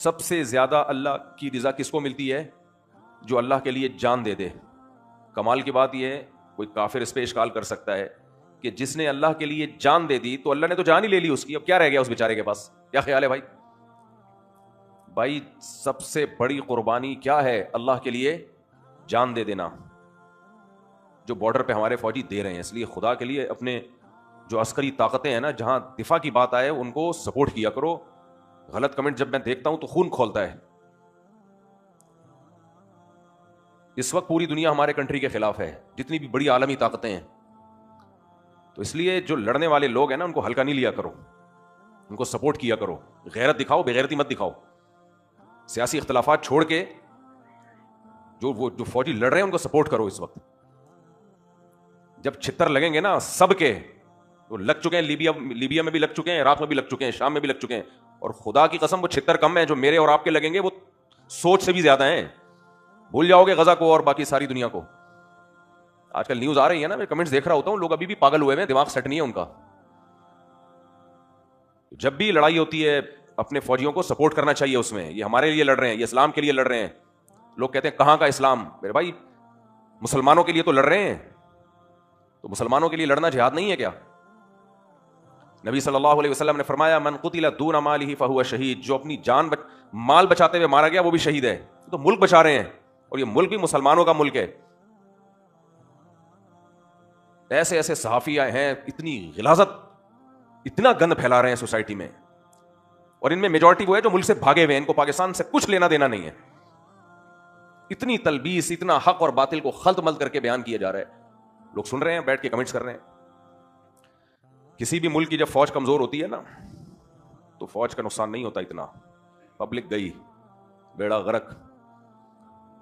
سب سے زیادہ اللہ کی رضا کس کو ملتی ہے؟ جو اللہ کے لیے جان دے دے. کمال کی بات یہ ہے, کوئی کافر اس پہ اشکال کر سکتا ہے کہ جس نے اللہ کے لیے جان دے دی تو اللہ نے تو جان ہی لے لی اس کی, اب کیا رہ گیا اس بیچارے کے پاس؟ کیا خیال ہے بھائی؟ بھائی سب سے بڑی قربانی کیا ہے؟ اللہ کے لیے جان دے دینا, جو بارڈر پہ ہمارے فوجی دے رہے ہیں. اس لیے خدا کے لیے اپنے جو عسکری طاقتیں ہیں نا, جہاں دفاع کی بات آئے ان کو سپورٹ کیا کرو. غلط کمنٹ جب میں دیکھتا ہوں تو خون کھولتا ہے. اس وقت پوری دنیا ہمارے کنٹری کے خلاف ہے, جتنی بھی بڑی عالمی طاقتیں ہیں. تو اس لیے جو لڑنے والے لوگ ہیں نا, ان کو ہلکا نہیں لیا کرو, ان کو سپورٹ کیا کرو. غیرت دکھاؤ, بے غیرتی مت دکھاؤ. سیاسی اختلافات چھوڑ کے جو فوجی لڑ رہے ہیں ان کو سپورٹ کرو. اس وقت جب چھتر لگیں گے نا سب کے, وہ لگ چکے ہیں, لیبیا میں بھی لگ چکے ہیں, عراق میں بھی لگ چکے ہیں, شام میں بھی لگ چکے ہیں, اور خدا کی قسم وہ چھتر کم ہیں جو میرے اور آپ کے لگیں گے, وہ سوچ سے بھی زیادہ ہیں. بھول جاؤ گے غزہ کو اور باقی ساری دنیا کو. آج کل نیوز آ رہی ہے نا, میں کمنٹس دیکھ رہا ہوتا ہوں, لوگ ابھی بھی پاگل ہوئے ہیں, دماغ سیٹ نہیں ہے ان کا. جب بھی لڑائی ہوتی ہے اپنے فوجیوں کو سپورٹ کرنا چاہیے. اس میں یہ ہمارے لیے لڑ رہے ہیں, یہ اسلام کے لیے لڑ رہے ہیں. لوگ کہتے ہیں کہاں کا اسلام؟ میرے بھائی مسلمانوں کے لیے تو لڑ رہے ہیں, تو مسلمانوں کے لیے لڑنا جہاد نہیں ہے کیا؟ نبی صلی اللہ علیہ وسلم نے فرمایا من قتل دون مالہ فہو شہید, جو اپنی مال بچاتے ہوئے مارا گیا وہ بھی شہید ہے. تو ملک بچا رہے ہیں, اور یہ ملک بھی مسلمانوں کا ملک ہے. ایسے ایسے صحافی آئے ہیں, اتنی غلاظت, اتنا گند پھیلا رہے ہیں سوسائٹی میں, اور ان میں میجورٹی وہ ہے جو ملک سے بھاگے ہوئے ہیں, ان کو پاکستان سے کچھ لینا دینا نہیں ہے. اتنی تلبیس, اتنا حق اور باطل کو خلط ملط کر کے بیان کیا جا رہا ہے. لوگ سن رہے ہیں, بیٹھ کے کمنٹس کر رہے ہیں. کسی بھی ملک کی جب فوج کمزور ہوتی ہے نا, تو فوج کا نقصان نہیں ہوتا اتنا, پبلک گئی, بیڑا غرق.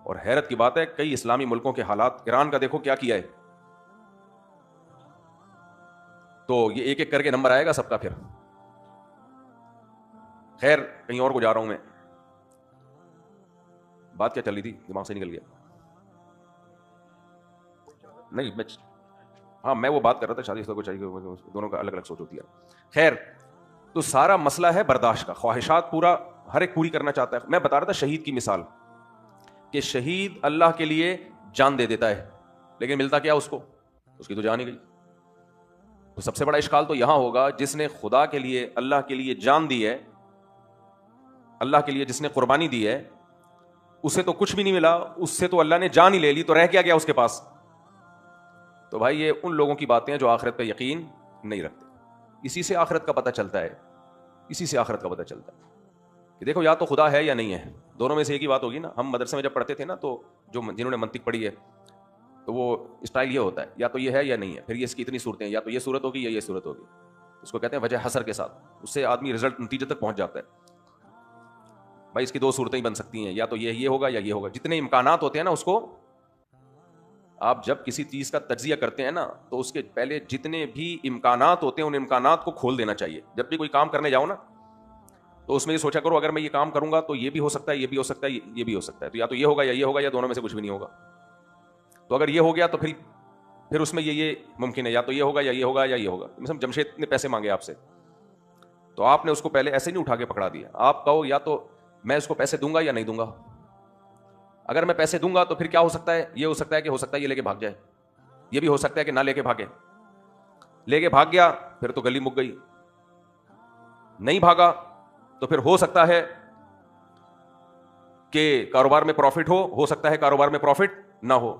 اور حیرت کی بات ہے, کئی اسلامی ملکوں کے حالات, ایران کا دیکھو کیا کیا ہے. تو یہ ایک ایک کر کے نمبر آئے گا سب کا پھر. خیر کہیں اور کو جا رہا ہوں میں. بات کیا چل رہی تھی, دماغ سے نکل گیا. نہیں میں وہ بات کر رہا تھا شادی کو چاہیے, دونوں کا الگ الگ سوچ ہوتی ہے. خیر, تو سارا مسئلہ ہے برداشت کا. خواہشات پورا ہر ایک پوری کرنا چاہتا ہے. میں بتا رہا تھا شہید کی مثال, کہ شہید اللہ کے لیے جان دے دیتا ہے, لیکن ملتا کیا اس کو؟ اس کی تو جان ہی گئی. تو سب سے بڑا اشکال تو یہاں ہوگا, جس نے خدا کے لیے, اللہ کے لیے جان دی ہے, اللہ کے لیے جس نے قربانی دی ہے, اسے تو کچھ بھی نہیں ملا, اس سے تو اللہ نے جان ہی لے لی, تو رہ کیا گیا اس کے پاس؟ تو بھائی یہ ان لوگوں کی باتیں ہیں جو آخرت پہ یقین نہیں رکھتے. اسی سے آخرت کا پتہ چلتا ہے, اسی سے آخرت کا پتہ چلتا ہے کہ دیکھو یا تو خدا ہے یا نہیں ہے, دونوں میں سے ایک ہی بات ہوگی نا. ہم مدرسے میں جب پڑھتے تھے نا, تو جنہوں نے منطق پڑھی ہے, تو وہ اسٹائل یہ ہوتا ہے, یا تو یہ ہے یا نہیں ہے, پھر یہ اس کی اتنی صورتیں, یا تو یہ صورت ہوگی یا یہ صورت ہوگی. اس کو کہتے ہیں وجہ حسر کے ساتھ, اس سے آدمی رزلٹ, نتیجے تک پہنچ جاتا ہے. بھائی اس کی دو صورتیں ہی بن سکتی ہیں, یا تو یہ ہوگا یا یہ ہوگا. جتنے امکانات ہوتے ہیں نا, اس کو آپ جب کسی چیز کا تجزیہ کرتے ہیں نا, تو اس کے پہلے جتنے بھی امکانات ہوتے ہیں ان امکانات کو کھول دینا چاہیے. جب بھی کوئی کام کرنے جاؤ نا, تو اس میں یہ سوچا کرو اگر میں یہ کام کروں گا تو یہ بھی ہو سکتا ہے, یہ بھی ہو سکتا ہے, یہ بھی ہو سکتا ہے. تو یا تو یہ ہوگا یا یہ ہوگا, یا دونوں میں سے کچھ بھی نہیں ہوگا. تو اگر یہ ہو گیا تو پھر اس میں یہ ممکن ہے, یا تو یہ ہوگا یا یہ ہوگا یا یہ ہوگا. مثلا جمشید نے پیسے مانگے آپ سے, تو آپ نے اس کو پہلے ایسے نہیں اٹھا کے پکڑا دیا. آپ کہو یا تو میں اس کو پیسے دوں گا یا نہیں دوں گا. اگر میں پیسے دوں گا تو پھر کیا ہو سکتا ہے؟ یہ ہو سکتا ہے کہ ہو سکتا ہے یہ لے کے بھاگ جائے, یہ بھی ہو سکتا ہے کہ نہ لے کے بھاگے. لے کے بھاگ گیا پھر تو گلی مک گئی. نہیں بھاگا تو پھر ہو سکتا ہے کہ کاروبار میں پروفٹ ہو سکتا ہے کاروبار میں پروفٹ نہ ہو.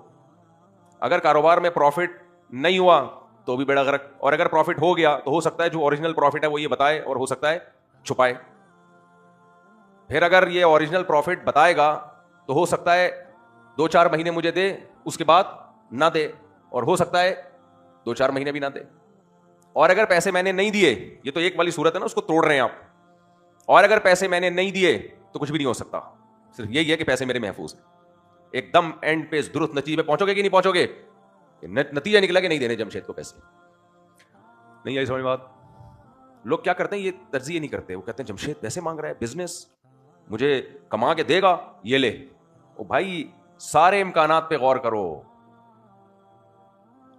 اگر کاروبار میں پروفٹ نہیں ہوا تو بھی بیڑا غرق, اور اگر پروفٹ ہو گیا تو ہو سکتا ہے جو اوریجنل پروفٹ ہے وہ یہ بتائے, اور ہو سکتا ہے چھپائے. پھر اگر یہ اوریجنل پروفٹ بتائے گا تو ہو سکتا ہے 2-4 مہینے مجھے دے, اس کے بعد نہ دے, اور ہو سکتا ہے 2-4 مہینے بھی نہ دے. اور اگر پیسے میں نے نہیں دیے, یہ تو ایک والی صورت ہے نا, اس کو توڑ رہے ہیں آپ, اور اگر پیسے میں نے نہیں دیے تو کچھ بھی نہیں ہو سکتا. صرف یہی ہے کہ پیسے میرے محفوظ ہیں. ایک دم اینڈ پہ درست نتیجے پہ پہنچو گے کہ نہیں پہنچو گے؟ نتیجہ نکلا کہ نہیں دینے جمشید کو پیسے. نہیں آئی سمجھ بات؟ لوگ کیا کرتے ہیں, یہ تجزیہ نہیں کرتے. وہ کہتے ہیں جمشید پیسے مانگ رہا ہے, بزنس مجھے کما کے دے گا, یہ لے. او بھائی سارے امکانات پہ غور کرو.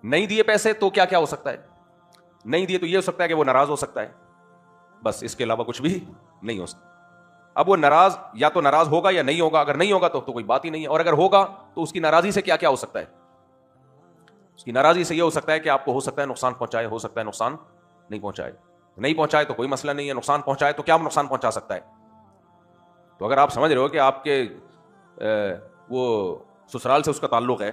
نہیں دیے پیسے تو کیا کیا ہو سکتا ہے؟ نہیں دیے تو یہ ہو سکتا ہے کہ وہ ناراض ہو سکتا ہے, بس اس کے علاوہ کچھ بھی نہیں ہو سکتا. اب وہ ناراض یا تو ناراض ہوگا یا نہیں ہوگا. اگر نہیں ہوگا تو کوئی بات ہی نہیں ہے, اور اگر ہوگا تو اس کی ناراضی سے کیا کیا ہو سکتا ہے. اس کی ناراضی سے یہ ہو سکتا ہے کہ آپ کو ہو سکتا ہے نقصان پہنچائے, ہو سکتا ہے نقصان نہیں پہنچائے. نہیں پہنچائے تو کوئی مسئلہ نہیں ہے, نقصان پہنچائے تو کیا نقصان پہنچا سکتا ہے. تو اگر آپ سمجھ رہے ہو کہ آپ کے وہ سسرال سے اس کا تعلق ہے,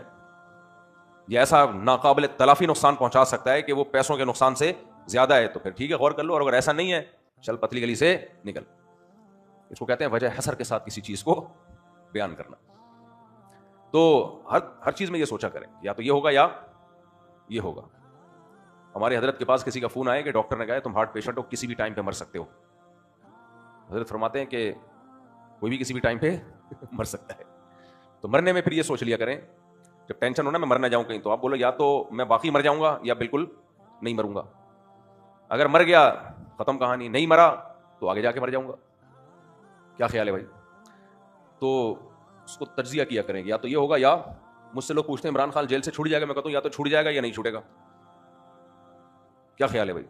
یہ ایسا ناقابل تلافی نقصان پہنچا سکتا ہے کہ وہ پیسوں کے نقصان سے زیادہ ہے, تو پھر ٹھیک ہے غور کر لو, اور اگر ایسا نہیں ہے چل پتلی گلی سے نکل. اس کو کہتے ہیں وجہ حسر کے ساتھ کسی چیز کو بیان کرنا. تو ہر چیز میں یہ سوچا کریں, یا تو یہ ہوگا یا یہ ہوگا. ہمارے حضرت کے پاس کسی کا فون آیا کہ ڈاکٹر نے کہا تم ہارٹ پیشنٹ ہو, کسی بھی ٹائم پہ مر سکتے ہو. حضرت فرماتے ہیں کہ کوئی بھی کسی بھی ٹائم پہ مر سکتا ہے. تو مرنے میں پھر یہ سوچ لیا کریں, جب ٹینشن ہونا میں مر نہ جاؤں کہیں, تو آپ بولو یا تو میں باقی مر جاؤں گا یا بالکل نہیں مروں گا. اگر مر گیا ختم کہانی, نہیں مرا تو آگے جا کے مر جاؤں گا. کیا خیال ہے بھائی؟ تو اس کو تجزیہ کیا کریں گے, یا تو یہ ہوگا یا مجھ سے لوگ پوچھتے ہیں عمران خان جیل سے چھوٹ جائے گا, میں کہتا ہوں یا تو چھوٹ جائے گا یا نہیں چھوٹے گا. کیا خیال ہے بھائی؟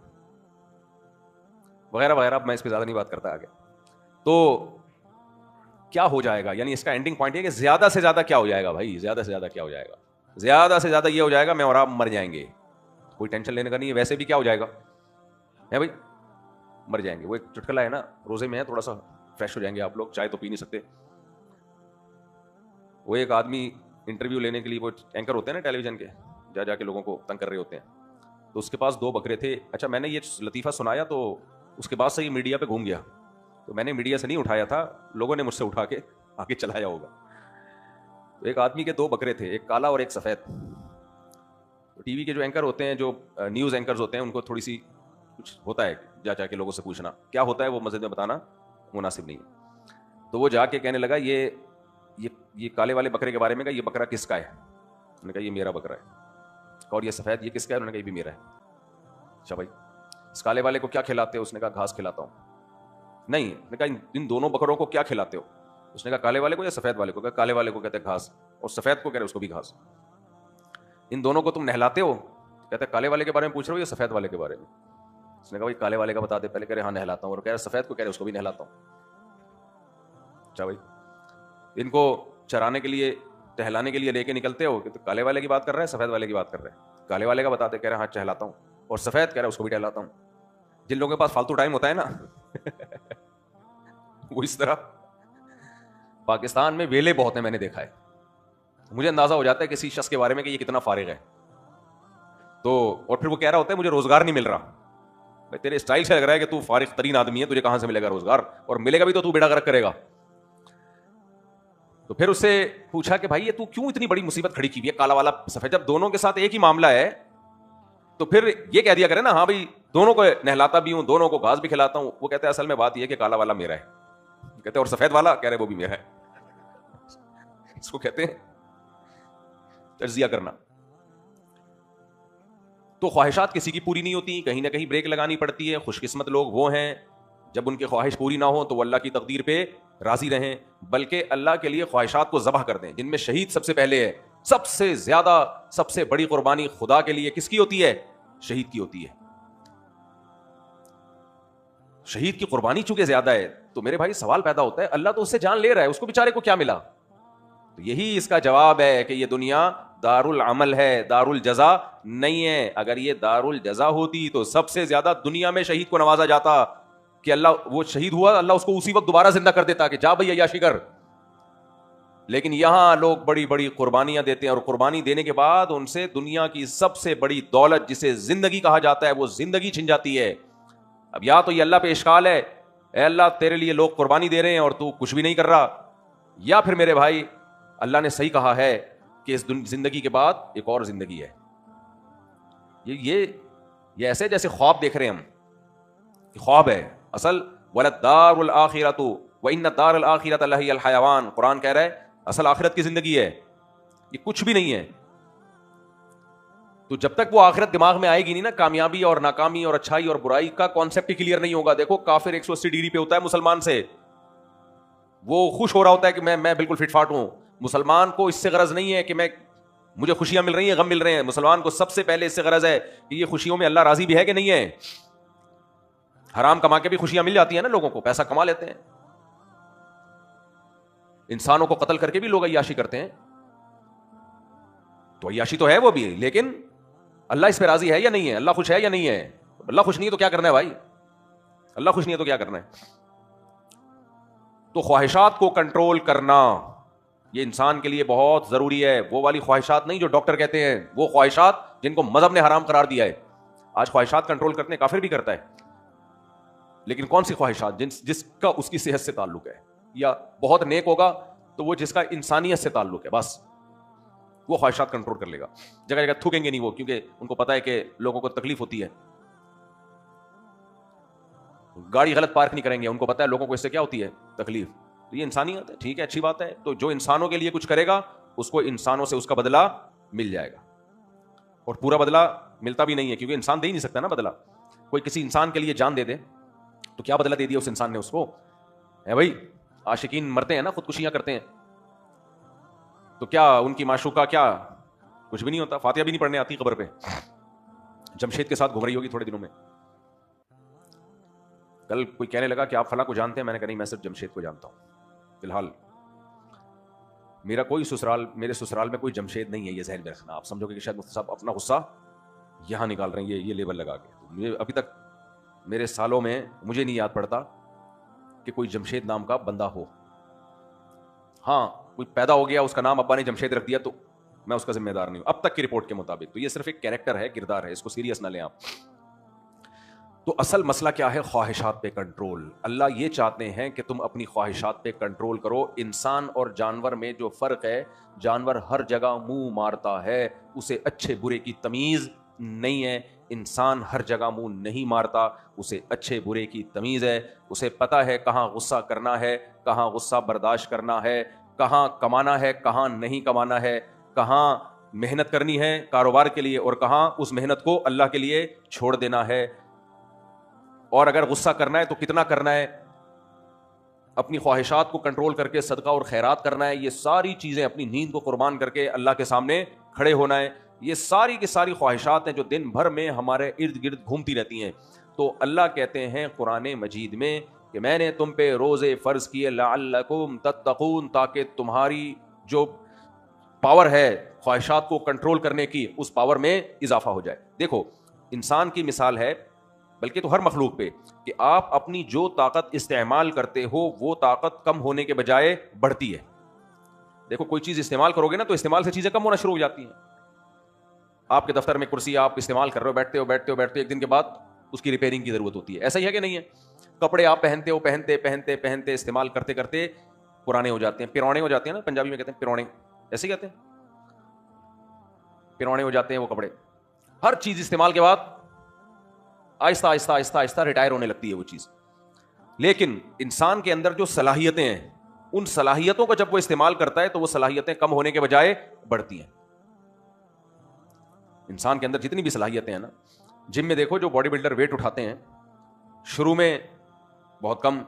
وغیرہ وغیرہ. میں اس پہ زیادہ نہیں بات کرتا آگے. تو کیا ہو جائے گا, یعنی اس کا اینڈنگ پوائنٹ یہ کہ زیادہ سے زیادہ کیا ہو جائے گا بھائی, زیادہ سے زیادہ کیا ہو جائے گا. زیادہ سے زیادہ یہ ہو جائے گا میں اور آپ مر جائیں گے, کوئی ٹینشن لینے کا نہیں ہے. ویسے بھی کیا ہو جائے گا ہے بھائی, مر جائیں گے. وہ ایک چٹکلا ہے نا, روزے میں ہے تھوڑا سا فریش ہو جائیں گے آپ لوگ, چائے تو پی نہیں سکتے. وہ ایک آدمی انٹرویو لینے کے لیے, وہ اینکر ہوتے ہیں نا ٹیلی ویژن کے, جا کے لوگوں کو تنگ کر رہے ہوتے ہیں, تو اس کے پاس 2 بکرے تھے. اچھا میں نے یہ لطیفہ سنایا تو اس کے بعد سے یہ میڈیا پہ گھوم گیا, تو میں نے میڈیا سے نہیں اٹھایا تھا, لوگوں نے مجھ سے اٹھا کے آگے چلایا ہوگا. تو ایک آدمی کے 2 بکرے تھے, ایک کالا اور ایک سفید. تو ٹی وی کے جو اینکر ہوتے ہیں, جو نیوز اینکرز ہوتے ہیں, ان کو تھوڑی سی کچھ ہوتا ہے جا کے لوگوں سے پوچھنا کیا ہوتا ہے, وہ مسجد میں بتانا مناسب نہیں ہے. تو وہ جا کے کہنے لگا یہ کالے والے بکرے کے بارے میں, کہا یہ بکرا کس کا ہے؟ انہوں نے کہا یہ میرا بکرا ہے. اور یہ سفید یہ کس کا ہے؟ انہوں نے کہا یہ بھی میرا ہے. اچھا بھائی اس کالے والے کو کیا کھلاتے ہو؟ اس نے کہا گھاس کھلاتا ہوں. نہیں, نے کہا ان دونوں بکروں کو کیا کھلاتے ہو؟ اس نے کہا کالے والے کو یا سفید والے کو؟ کہا کالے والے کو کہتے ہیں گھاس, اور سفید کو کہہ رہے اس کو بھی گھاس. ان دونوں کو تم نہلاتے ہو؟ کہتے ہیں کالے والے کے بارے میں پوچھ رہے ہو یا سفید والے کے بارے میں؟ اس نے کہا بھائی کالے والے کا بتا دے پہلے. کہہ رہے ہاں نہلاتا ہوں. اور کہہ رہے سفید کو, کہہ رہے اس کو بھی نہلاتا ہوں. اچھا بھائی ان کو چرانے کے لیے ٹہلانے کے لیے لے کے نکلتے ہو کہ تو کالے والے کی بات کر رہے ہیں سفید والے کی بات کر رہے ہیں؟ کالے والے کا بتاتے, کہہ رہے ہاں ٹہلاتا ہوں. اور سفید کہہ رہے اس کو بھی ٹہلاتا ہوں. جن لوگوں کے پاس فالتو ٹائم ہوتا ہے نا وہ اس طرح. پاکستان میں ویلے بہت ہیں, میں نے دیکھا ہے. مجھے اندازہ ہو جاتا ہے کسی شخص کے بارے میں کہ یہ کتنا فارغ ہے. تو اور پھر وہ کہہ رہا ہوتا ہے مجھے روزگار نہیں مل رہا. بھائی تیرے اسٹائل سے لگ رہا ہے کہ تو فارغ ترین آدمی ہے, تجھے کہاں سے ملے گا روزگار, اور ملے گا بھی تو بیڑا غرق کرے گا. تو پھر اس سے پوچھا کہ بھائی یہ تو کیوں اتنی بڑی مصیبت کھڑی کی ہوئی ہے, کالا والا سفید, جب دونوں کے ساتھ ایک ہی معاملہ ہے تو پھر یہ کہہ دیا کرے نا ہاں بھائی دونوں کو نہلاتا بھی ہوں, دونوں کو گھاس بھی کھلاتا ہوں. وہ کہتے ہیں اصل میں بات یہ ہے کہ کالا والا میرا ہے. کہتے ہیں اور سفید والا, کہہ رہے وہ بھی میرا ہے. اس کو کہتے ہیں تجزیہ کرنا. تو خواہشات کسی کی پوری نہیں ہوتی, کہیں نہ کہیں بریک لگانی پڑتی ہے. خوش قسمت لوگ وہ ہیں جب ان کی خواہش پوری نہ ہو تو وہ اللہ کی تقدیر پہ راضی رہیں, بلکہ اللہ کے لیے خواہشات کو ذبح کر دیں. جن میں شہید سب سے پہلے ہے. سب سے زیادہ سب سے بڑی قربانی خدا کے لیے کس کی ہوتی ہے؟ شہید کی ہوتی ہے. شہید کی قربانی چونکہ زیادہ ہے تو میرے بھائی سوال پیدا ہوتا ہے اللہ تو اس سے جان لے رہا ہے, اس کو بیچارے کو کیا ملا؟ تو یہی اس کا جواب ہے کہ یہ دنیا دار العمل ہے, دار الجزا نہیں ہے. اگر یہ دار الجزا ہوتی تو سب سے زیادہ دنیا میں شہید کو نوازا جاتا کہ اللہ وہ شہید ہوا, اللہ اس کو اسی وقت دوبارہ زندہ کر دیتا کہ جا بھئی عیاشی کر. لیکن یہاں لوگ بڑی بڑی قربانیاں دیتے ہیں, اور قربانی دینے کے بعد ان سے دنیا کی سب سے بڑی دولت جسے زندگی کہا جاتا ہے وہ زندگی چھن جاتی ہے. اب یا تو یہ اللہ پہ اشکال ہے, اے اللہ تیرے لیے لوگ قربانی دے رہے ہیں اور تو کچھ بھی نہیں کر رہا, یا پھر میرے بھائی اللہ نے صحیح کہا ہے کہ اس زندگی کے بعد ایک اور زندگی ہے. یہ ایسے جیسے خواب دیکھ رہے ہیں ہم, خواب ہے اصل. وَلَلدَّارُ الْآخِرَةُ وَإِنَّ الدَّارَ الْآخِرَةَ لَهِيَ الْحَيَوَانُ. قرآن کہہ رہا ہے اصل آخرت کی زندگی ہے, یہ کچھ بھی نہیں ہے. تو جب تک وہ آخرت دماغ میں آئے گی نہیں نا, کامیابی اور ناکامی اور اچھائی اور برائی کا کانسیپٹ کلیئر نہیں ہوگا. دیکھو کافر 180 ڈگری پہ ہوتا ہے مسلمان سے, وہ خوش ہو رہا ہوتا ہے کہ میں بالکل فٹ فاٹ ہوں. مسلمان کو اس سے غرض نہیں ہے کہ مجھے خوشیاں مل رہی ہیں غم مل رہے ہیں. مسلمان کو سب سے پہلے اس سے غرض ہے کہ یہ خوشیوں میں اللہ راضی بھی ہے کہ نہیں ہے. حرام کما کے بھی خوشیاں مل جاتی ہیں نا لوگوں کو, پیسہ کما لیتے ہیں. انسانوں کو قتل کر کے بھی لوگ عیاشی کرتے ہیں, تو عیاشی تو ہے وہ بھی, لیکن اللہ اس پہ راضی ہے یا نہیں ہے؟ اللہ خوش ہے یا نہیں ہے؟ اللہ خوش نہیں ہے تو کیا کرنا ہے بھائی؟ اللہ خوش نہیں ہے تو کیا کرنا ہے؟ تو خواہشات کو کنٹرول کرنا یہ انسان کے لیے بہت ضروری ہے. وہ والی خواہشات نہیں جو ڈاکٹر کہتے ہیں, وہ خواہشات جن کو مذہب نے حرام قرار دیا ہے. آج خواہشات کنٹرول کرتے ہیں, کافر بھی کرتا ہے, لیکن کون سی خواہشات؟ جس کا اس کی صحت سے تعلق ہے, یا بہت نیک ہوگا تو وہ جس کا انسانیت سے تعلق ہے, بس وہ خواہشات کنٹرول کر لے گا. جگہ جگہ تھوکیں گے نہیں وہ, کیونکہ ان کو پتا ہے کہ لوگوں کو تکلیف ہوتی ہے. گاڑی غلط پارک نہیں کریں گے, ان کو پتا ہے لوگوں کو اس سے کیا ہوتی ہے, تکلیف. تو یہ انسانیت ہے, ٹھیک ہے, اچھی بات ہے. تو جو انسانوں کے لیے کچھ کرے گا اس کو انسانوں سے اس کا بدلہ مل جائے گا, اور پورا بدلہ ملتا بھی نہیں ہے, کیونکہ انسان دے ہی نہیں سکتا نا بدلہ. کوئی کسی انسان کے لیے جان دے دے تو کیا بدلہ دے دیا اس انسان نے اس کو؟ ہے بھائی, عاشقین مرتے ہیں نا, خودکشیاں کرتے ہیں, تو کیا ان کی معشوقہ کیا کچھ بھی نہیں ہوتا؟ فاتحہ بھی نہیں پڑھنے آتی قبر پہ. جمشید کے ساتھ گھوم رہی ہوگی تھوڑے دنوں میں. کل کوئی کہنے لگا کہ آپ فلاں کو جانتے ہیں, میں نے کہا نہیں, میں صرف جمشید کو جانتا ہوں. فی الحال میرا کوئی میرے سسرال میں کوئی جمشید نہیں ہے, یہ ذہن میں رکھنا. آپ سمجھو گے کہ شاید مفتی صاحب اپنا غصہ یہاں نکال رہے ہیں, یہ لیبل لگا کے. مجھے ابھی تک میرے سالوں میں مجھے نہیں یاد پڑتا کہ کوئی جمشید نام کا بندہ ہو. ہاں, کوئی پیدا ہو گیا, اس کا نام ابا نے جمشید رکھ دیا, تو میں اس کا ذمہ دار نہیں ہوں اب تک کی رپورٹ کے مطابق. تو یہ صرف ایک کیریکٹر ہے, کردار ہے, اس کو سیریس نہ لیں آپ. تو اصل مسئلہ کیا ہے؟ خواہشات پہ کنٹرول. اللہ یہ چاہتے ہیں کہ تم اپنی خواہشات پہ کنٹرول کرو. انسان اور جانور میں جو فرق ہے, جانور ہر جگہ منہ مارتا ہے, اسے اچھے برے کی تمیز نہیں ہے. انسان ہر جگہ منہ نہیں مارتا, اسے اچھے برے کی تمیز ہے. اسے پتا ہے کہاں غصہ کرنا ہے, کہاں غصہ برداشت کرنا ہے, کہاں کمانا ہے, کہاں نہیں کمانا ہے, کہاں محنت کرنی ہے کاروبار کے لیے, اور کہاں اس محنت کو اللہ کے لیے چھوڑ دینا ہے. اور اگر غصہ کرنا ہے تو کتنا کرنا ہے, اپنی خواہشات کو کنٹرول کر کے صدقہ اور خیرات کرنا ہے. یہ ساری چیزیں, اپنی نیند کو قربان کر کے اللہ کے سامنے کھڑے ہونا ہے. یہ ساری کی ساری خواہشات ہیں جو دن بھر میں ہمارے ارد گرد گھومتی رہتی ہیں. تو اللہ کہتے ہیں قرآن مجید میں کہ میں نے تم پہ روزے فرض کیے لعلکم تتقون, تاکہ تمہاری جو پاور ہے خواہشات کو کنٹرول کرنے کی, اس پاور میں اضافہ ہو جائے. دیکھو, انسان کی مثال ہے, بلکہ تو ہر مخلوق پہ, کہ آپ اپنی جو طاقت استعمال کرتے ہو وہ طاقت کم ہونے کے بجائے بڑھتی ہے. دیکھو, کوئی چیز استعمال کرو گے نا تو استعمال سے چیزیں کم ہونا شروع ہو جاتی ہیں. آپ کے دفتر میں کرسی آپ استعمال کر رہے ہو, بیٹھتے ہو, ایک دن کے بعد اس کی ریپیئرنگ کی ضرورت ہوتی ہے. ایسا ہی ہے کہ نہیں ہے؟ کپڑے آپ پہنتے ہو, پہنتے استعمال کرتے کرتے پرانے ہو جاتے ہیں, پرونے ہو جاتے ہیں نا, پنجابی میں کہتے ہیں پرونے, ایسے کہتے ہیں, پرونے ہو جاتے ہیں وہ کپڑے. ہر چیز استعمال کے بعد آہستہ آہستہ آہستہ آہستہ ریٹائر ہونے لگتی ہے وہ چیز. لیکن انسان کے اندر جو صلاحیتیں ہیں, ان صلاحیتوں کا جب وہ استعمال کرتا ہے تو وہ صلاحیتیں کم ہونے کے بجائے بڑھتی ہیں. انسان کے اندر جتنی بھی صلاحیتیں ہیں نا, جم میں دیکھو جو باڈی بلڈر ویٹ اٹھاتے ہیں, شروع میں بہت کم,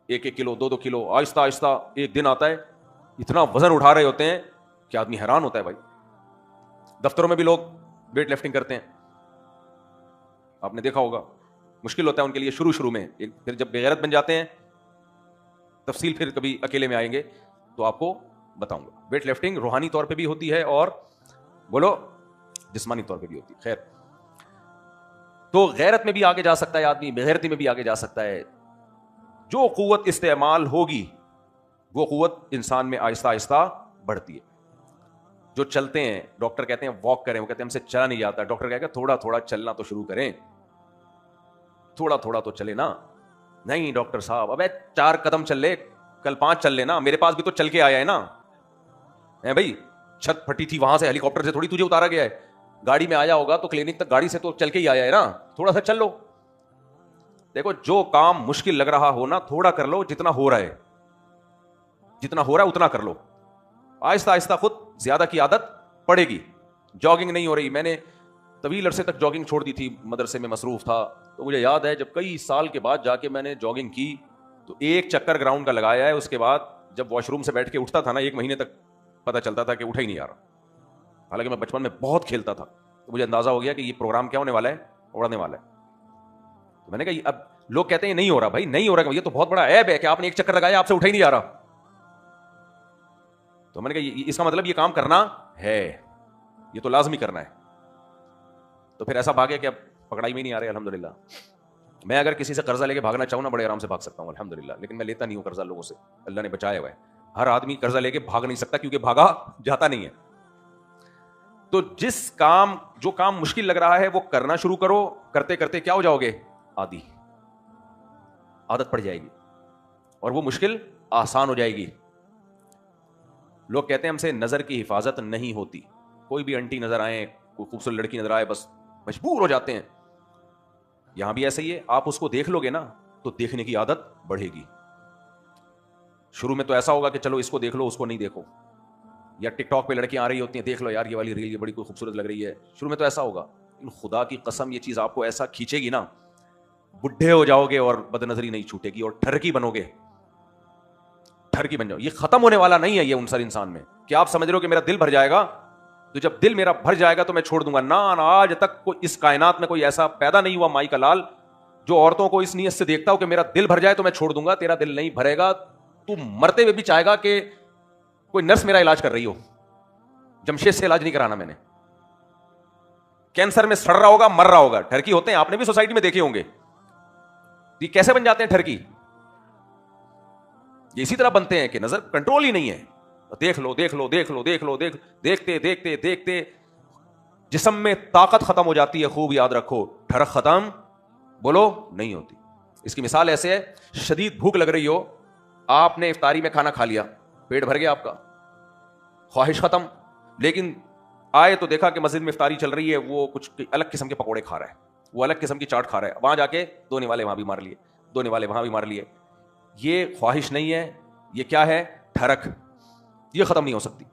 1-1 کلو 2-2 کلو, آہستہ آہستہ ایک دن آتا ہے اتنا وزن اٹھا رہے ہوتے ہیں کہ آدمی حیران ہوتا ہے. بھائی, دفتروں میں بھی لوگ ویٹ لفٹنگ کرتے ہیں, آپ نے دیکھا ہوگا, مشکل ہوتا ہے ان کے لیے شروع میں. پھر جب بغیرت بن جاتے ہیں, تفصیل پھر کبھی اکیلے میں آئیں گے تو آپ کو بتاؤں گا. ویٹ لفٹنگ روحانی طور پہ بھی ہوتی ہے اور بولو جسمانی طور پہ بھی ہوتی ہے. خیر, تو غیرت میں بھی آگے جا سکتا ہے آدمی, بغیرتی میں بھی آگے جا سکتا ہے. جو قوت استعمال ہوگی وہ قوت انسان میں آہستہ آہستہ بڑھتی ہے. جو چلتے ہیں, ڈاکٹر کہتے ہیں واک کریں, وہ کہتے ہیں ہم سے چلا نہیں جاتا. ڈاکٹر کہے گا تھوڑا تھوڑا چلنا تو شروع کریں, تھوڑا تھوڑا تو چلے نا. نہیں ڈاکٹر صاحب, ابے 4 قدم چل لے, کل 5 چل لینا. میرے پاس بھی تو چل کے آیا ہے نا. بھائی, چھت پھٹی تھی, وہاں سے ہیلی کاپٹر سے تھوڑی تجھے اتارا گیا ہے. گاڑی میں آیا ہوگا تو کلینک تک گاڑی سے تو چل کے ہی آیا ہے نا. تھوڑا سا چل لو. دیکھو, جو کام مشکل لگ رہا ہو نا, تھوڑا کر لو. جتنا ہو رہا ہے اتنا کر لو. آہستہ آہستہ خود زیادہ کی عادت پڑے گی. جاگنگ نہیں ہو رہی, میں نے طویل عرصے تک جاگنگ چھوڑ دی تھی, مدرسے میں مصروف تھا. تو مجھے یاد ہے جب کئی سال کے بعد جا کے میں نے جاگنگ کی تو 1 چکر گراؤنڈ کا لگایا ہے. اس کے بعد جب واش روم سے بیٹھ کے اٹھتا تھا نا, 1 مہینے تک پتہ چلتا تھا کہ اٹھا ہی نہیں آ رہا. حالانکہ میں بچپن میں بہت کھیلتا تھا, تو مجھے اندازہ ہو گیا کہ یہ پروگرام کیا ہونے والا ہے, اڑنے والا ہے. تو میں نے کہا اب لوگ کہتے ہیں نہیں ہو رہا. بھائی نہیں ہو رہا, یہ تو بہت بڑا عیب ہے کہ آپ نے 1 چکر لگایا, آپ سے اٹھا ہی نہیں آ رہا. تو میں نے کہا اس کا مطلب یہ کام کرنا ہے, یہ تو لازمی کرنا ہے. تو پھر ایسا بھاگے کہ اب پکڑائی میں نہیں آ رہے الحمدللہ. میں اگر کسی سے قرضہ لے کے بھاگنا چاہوں نا بڑے آرام سے بھاگ سکتا ہوں الحمدللہ, لیکن میں لیتا نہیں ہوں قرضہ لوگوں سے, اللہ نے بچایا ہوا ہے. ہر آدمی قرضہ لے کے بھاگ نہیں سکتا کیونکہ بھاگا جاتا نہیں ہے. تو جو کام مشکل لگ رہا ہے وہ کرنا شروع کرو, کرتے کرتے کیا ہو جاؤ گے, عادت پڑ جائے گی اور وہ مشکل آسان ہو جائے گی. لوگ کہتے ہیں ہم سے نظر کی حفاظت نہیں ہوتی, کوئی بھی انٹی نظر آئے, کوئی خوبصورت لڑکی نظر آئے, بس مجبور ہو جاتے ہیں. یہاں بھی ایسا ہی ہے, آپ اس کو دیکھ لو گے نا تو دیکھنے کی عادت بڑھے گی. شروع میں تو ایسا ہوگا کہ چلو اس کو دیکھ لو اس کو نہیں دیکھو, یا ٹک ٹاک پہ لڑکیاں آ رہی ہوتی ہیں, دیکھ لو یار یہ والی ریل یہ بڑی کوئی خوبصورت لگ رہی ہے. شروع میں تو ایسا ہوگا, لیکن خدا کی قسم یہ چیز آپ کو ایسا کھینچے گی نا, بڈھے ہو جاؤ گے اور بد نظری نہیں چھوٹے گی اور ٹھرکی بنو گے, ٹھرکی بن جاؤ. یہ ختم ہونے والا نہیں ہے یہ عنصر انسان میں. کیا آپ سمجھ رہے ہو کہ میرا دل بھر جائے گا؟ تو جب دل میرا بھر جائے گا تو میں چھوڑ دوں گا. نہ آج تک کوئی اس کائنات میں کوئی ایسا پیدا نہیں ہوا مائی کا لال جو عورتوں کو اس نیت سے دیکھتا ہو کہ میرا دل بھر جائے تو میں چھوڑ دوں گا. تیرا دل نہیں بھرے گا, تو مرتے ہوئے بھی چاہے گا کہ کوئی نرس میرا علاج کر رہی ہو. جمشید سے علاج نہیں کرانا میں نے, کینسر میں سڑ رہا ہوگا, مر رہا ہوگا. ٹھرکی ہوتے ہیں, آپ نے بھی سوسائٹی میں دیکھے ہوں گے. یہ کیسے بن جاتے ہیں ٹھرکی؟ یہ اسی طرح بنتے ہیں کہ نظر کنٹرول ہی نہیں ہے. دیکھ لو دیکھ لو دیکھ لو دیکھ لو دیکھتے دیکھتے دیکھتے جسم میں طاقت ختم ہو جاتی ہے. خوب یاد رکھو, ٹھڑک ختم بولو نہیں ہوتی. اس کی مثال ایسے ہے, شدید بھوک لگ رہی ہو, آپ نے افطاری میں کھانا کھا لیا, پیٹ بھر گیا آپ کا, خواہش ختم, لیکن آئے تو دیکھا کہ مسجد میں افطاری چل رہی ہے, وہ کچھ الگ قسم کے پکوڑے کھا رہا ہے, وہ الگ قسم کی چاٹ کھا رہا ہے. وہاں جا کے دو نوالے وہاں بھی مار لیے, دو نوالے وہاں بھی مار لیے. یہ خواہش نہیں ہے, یہ کیا ہے, ٹھڑک. یہ ختم نہیں ہو سکتی.